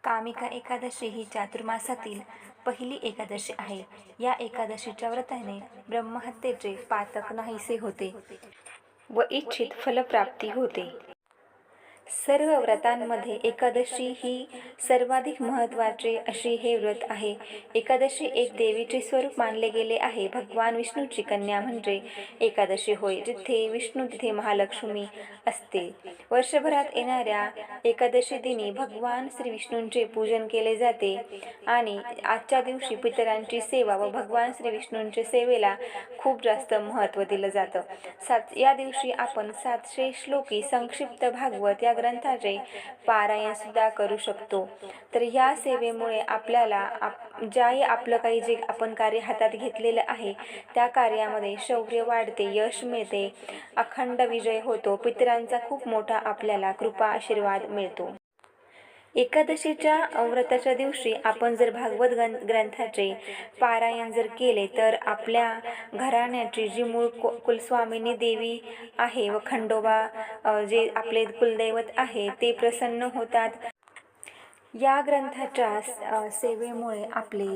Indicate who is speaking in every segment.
Speaker 1: कामिका एकादशी ही चातुर्मासातील पहिली एकादशी आहे. या एकादशीच्या व्रताने ब्रह्महत्येचे पातक नाहीसे होते व इच्छित फलप्राप्ती होते. सर्व व्रतांमध्ये एकादशी ही सर्वाधिक महत्त्वाचे अशी हे व्रत आहे. एकादशी एक देवीचे स्वरूप मानले गेले आहे. भगवान विष्णूची कन्या म्हणजे एकादशी होय. जिथे विष्णू तिथे महालक्ष्मी असते. वर्षभरात येणाऱ्या एकादशी दिनी भगवान श्री विष्णूंचे पूजन केले जाते आणि आजच्या दिवशी पितरांची सेवा व भगवान श्री विष्णूंच्या सेवेला खूप जास्त महत्त्व दिलं जातं. या दिवशी आपण 700 श्लोकी संक्षिप्त भागवत या ग्रंथाचे पारायण सुद्धा करू शकतो. तर या सेवेमुळे आपल्याला आपलं काही जे आपण कार्य हातात घेतलेलं आहे त्या कार्यामध्ये शौर्य वाढते, यश मिळते, अखंड विजय होतो, पितरांचा खूप मोठा आपल्याला कृपा आशीर्वाद मिळतो. एकादशीच्या व्रताच्या दिवशी आपण जर भागवत ग्रंथाचे पारायण जर केले तर आपल्या घराण्याची जी मूळ कुलस्वामिनी देवी आहे व खंडोबा जे आपले कुलदैवत आहे ते प्रसन्न होतात. या ग्रंथाच्या सेवेमुळे आपले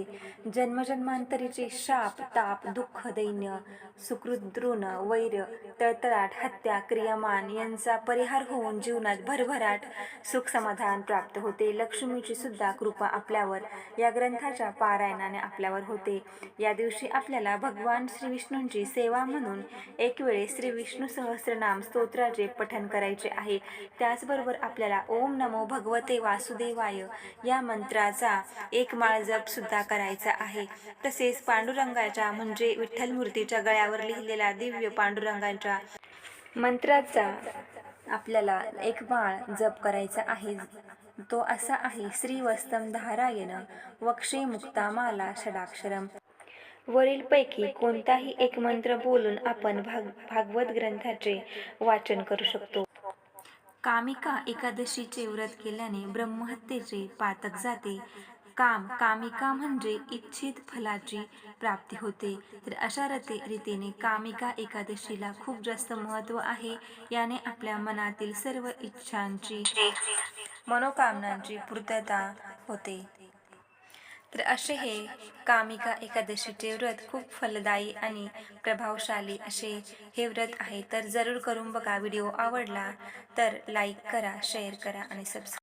Speaker 1: जन्मजन्मांतरीचे शाप, ताप, दुःख, दैन्य, सुकृतृण, वैर, तळतळाट, हत्या, क्रियामान यांचा परिहार होऊन जीवनात भरभराट सुख समाधान प्राप्त होते. लक्ष्मीची सुद्धा कृपा आपल्यावर या ग्रंथाच्या पारायणाने आपल्यावर होते. या दिवशी आपल्याला भगवान श्री विष्णूंची सेवा म्हणून एक वेळे श्री विष्णू सहस्रनाम स्तोत्राचे पठण करायचे आहे. त्याचबरोबर आपल्याला ओम नमो भगवते वासुदेवाय या मंत्राचा एक माळ जप सुद्धा करायचा आहे. तसेच पांडुरंगाच्या म्हणजे विठ्ठल मूर्तीच्या गळ्यावर लिहिलेला दिव्य पांडुरंगाच्या मंत्राचा आपल्याला एक माळ जप करायचा आहे. तो असा आहे: श्रीवत्सं धारायण वक्षे मुक्तामाला षडाक्षरम. वरीलपैकी कोणताही एक मंत्र बोलून आपण भागवत ग्रंथाचे वाचन करू शकतो. कामिका एकादशीचे व्रत केल्याने ब्रह्महत्येचे पातक जाते. कामिका म्हणजे इच्छित फलाची प्राप्ती होते. तर अशा रीतीने कामिका एकादशीला खूप जास्त महत्त्व आहे. याने आपल्या मनातील सर्व इच्छांची, मनोकामनांची पूर्तता होते. तर असे हे कामिका एकादशीचे व्रत खूप फलदायी आणि प्रभावशाली असे हे व्रत आहे. तर जरूर करून बघा. व्हिडिओ आवडला तर लाईक करा, शेअर करा आणि सबस्क्राईब